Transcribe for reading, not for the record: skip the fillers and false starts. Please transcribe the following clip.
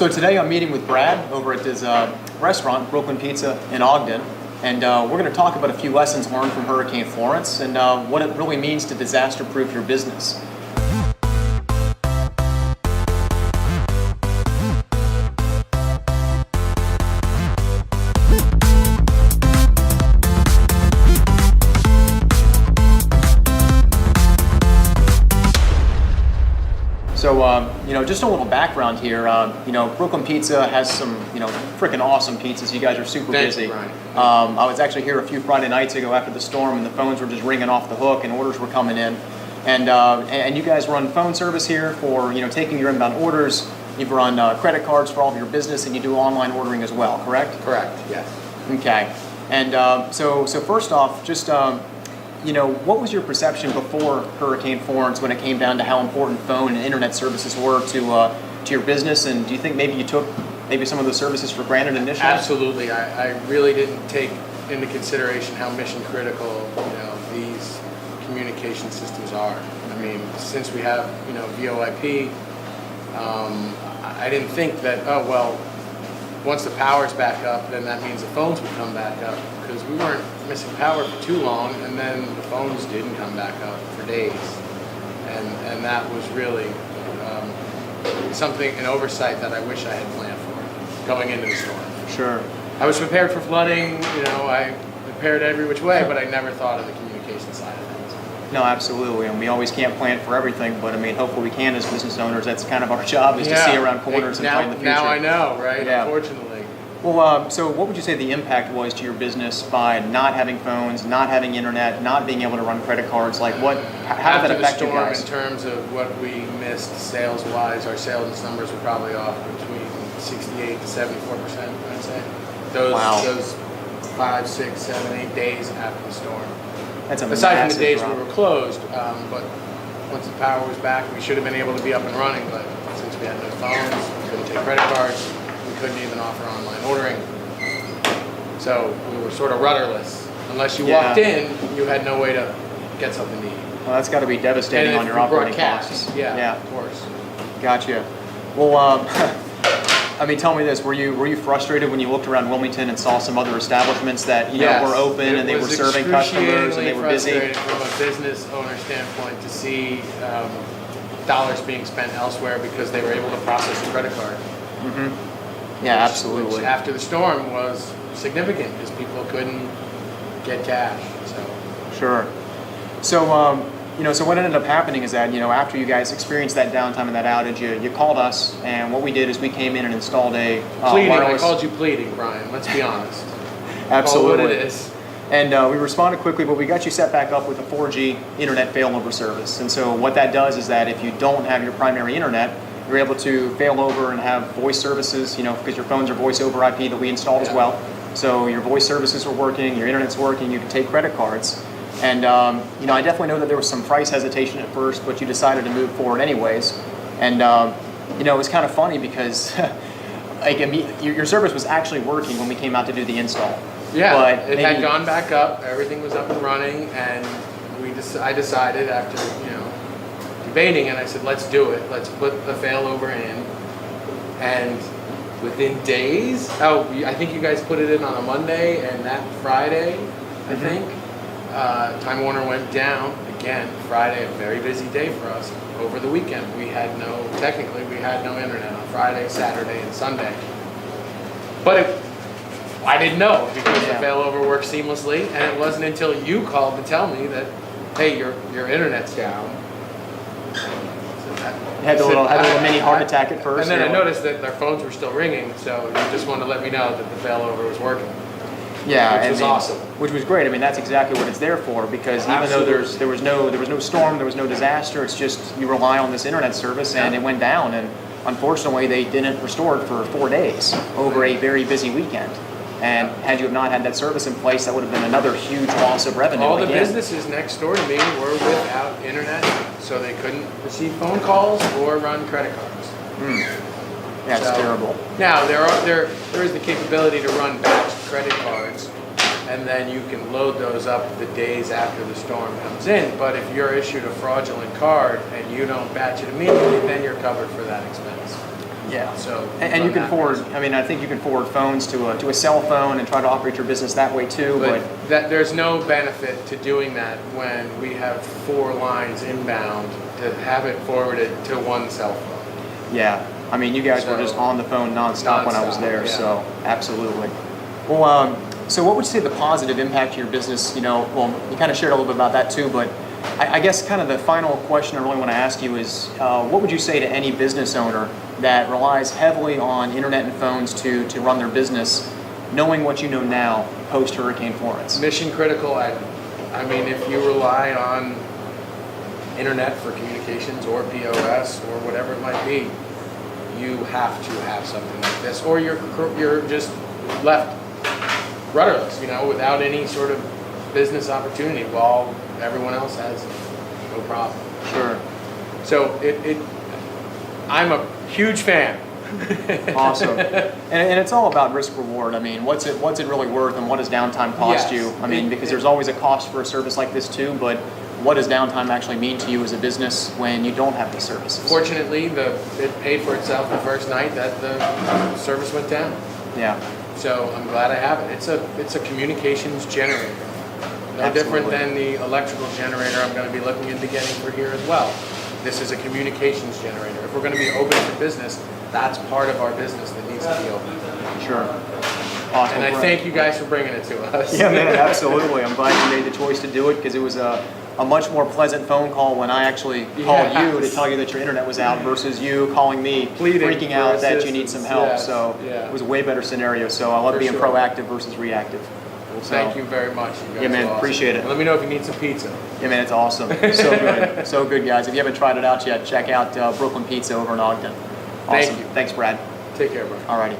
So today I'm meeting with Brad over at his restaurant, Brooklyn Pizza in Ogden, and we're going to talk about a few lessons learned from Hurricane Florence and what it really means to disaster-proof your business. So, just a little background here. Brooklyn Pizza has some, freaking awesome pizzas. You guys are super busy. Right. I was actually here a few Friday nights ago after the storm, and the phones were just ringing off the hook, and orders were coming in. And you guys run phone service here for, taking your inbound orders. You run credit cards for all of your business, and you do online ordering as well, correct? Correct, yes. Okay. And so first off, just what was your perception before Hurricane Florence when it came down to how important phone and internet services were to your business? And do you think maybe you took some of those services for granted initially? Absolutely. I really didn't take into consideration how mission critical these communication systems are. I mean, since we have VoIP, I didn't think that once the power's back up, then that means the phones would come back up, because we weren't missing power for too long, and then the phones didn't come back up for days, and that was really an oversight that I wish I had planned for going into the storm. Sure. I was prepared for flooding, I prepared every which way, but I never thought of the communication side of things. No, absolutely, and we always can't plan for everything, but I mean, hopefully we can as business owners. That's kind of our job, is to see around corners and plan the future. Now I know, right? Yeah. Unfortunately. Well, so what would you say the impact was to your business by not having phones, not having internet, not being able to run credit cards? Like, how did that affect you guys? In terms of what we missed sales-wise, our sales numbers were probably off between 68 to 74%, I'd say. Those 5, 6, 7, 8 days after the storm. That's a Aside from the days drop. we were closed, but once the power was back, we should have been able to be up and running, but since we had no phones, we couldn't take credit cards, we couldn't even offer online ordering. So we were sort of rudderless. Unless you walked in, you had no way to get something to eat. Well, that's got to be devastating on your operating costs. Yeah, of course. Gotcha. Well, I mean, tell me this: were you frustrated when you looked around Wilmington and saw some other establishments that were open and they were serving customers and they were busy? It was from a business owner standpoint to see dollars being spent elsewhere because they were able to process a credit card. Mm-hmm. Yeah, absolutely. Which after the storm was significant because people couldn't get cash. Sure. So, so what ended up happening is that, after you guys experienced that downtime and that outage, you called us, and what we did is we came in and installed a wireless... I called you pleading, Brian. Let's be honest. Absolutely. Call what it is. And we responded quickly, but we got you set back up with a 4G internet failover service. And so what that does is that if you don't have your primary internet, you're able to fail over and have voice services, because your phones are voice over IP that we installed as well. So your voice services are working, your internet's working, you can take credit cards. And, I definitely know that there was some price hesitation at first, but you decided to move forward anyways. And, it was kind of funny because your service was actually working when we came out to do the install. Yeah, but it had gone back up, everything was up and running, and I decided after, debating, and I said, let's do it. Let's put the failover in. And within days, I think you guys put it in on a Monday, and that Friday, I think, Time Warner went down again. Friday, a very busy day for us. Over the weekend, we had no internet on Friday, Saturday, and Sunday. But I didn't know because the failover worked seamlessly, and it wasn't until you called to tell me that, hey, your internet's down. Had a little mini heart attack at first. And then I noticed that their phones were still ringing, so you just wanted to let me know that the failover was working. Yeah, which was awesome. Which was great. I mean, that's exactly what it's there for, because even though there was no storm, there was no disaster, it's just you rely on this internet service, and it went down, and unfortunately they didn't restore it for 4 days over a very busy weekend. And had you have not had that service in place, that would have been another huge loss of revenue. All the businesses next door to me were without internet, so they couldn't receive phone calls or run credit cards. That's terrible. Now there is the capability to run batch credit cards, and then you can load those up the days after the storm comes in. But if you're issued a fraudulent card and you don't batch it immediately, then you're covered for that expense. Yeah. So And you can forward. I mean, I think you can forward phones to a cell phone and try to operate your business that way too. But there's no benefit to doing that when we have 4 lines inbound to have it forwarded to one cell phone. yeah, I mean, you guys were just on the phone nonstop when I was there. Yeah. So absolutely. Well, so what would you say the positive impact to your business? You know, well, you kind of shared a little bit about that too, but I guess kind of the final question I really want to ask you is, what would you say to any business owner that relies heavily on internet and phones to run their business, knowing what you know now post Hurricane Florence? Mission critical. I mean, if you rely on internet for communications or POS or whatever it might be, you have to have something like this, or you're just left rudderless, you know, without any sort of business opportunity, while everyone else has no problem. Sure. So I'm a huge fan. Awesome. And it's all about risk reward. I mean, what's it really worth, and what does downtime cost you? I mean, because there's always a cost for a service like this too, but what does downtime actually mean to you as a business when you don't have these services? Fortunately, it paid for itself the first night that the service went down. Yeah. So I'm glad I have it. It's a communications generator. No Absolutely. different than the electrical generator I'm going to be looking into getting for here as well. This is a communications generator. If we're going to be open for business, that's part of our business that needs to be open. Sure. Awesome. And I thank you guys for bringing it to us. Yeah, man, absolutely. I'm glad you made the choice to do it, because it was a much more pleasant phone call when I actually called you to tell you that your internet was out versus you calling me Pleading freaking out for that you need some help. assistance. So Yeah. it was a way better scenario. So I love For being sure. proactive versus reactive. Well, thank you very much. You guys Yeah, man, are awesome. appreciate it. And let me know if you need some pizza. Yeah, man, it's awesome. So good. So good, guys. If you haven't tried it out yet, check out Brooklyn Pizza over in Ogden. Awesome. Thank you. Thanks, Brad. Take care, bro. Alrighty.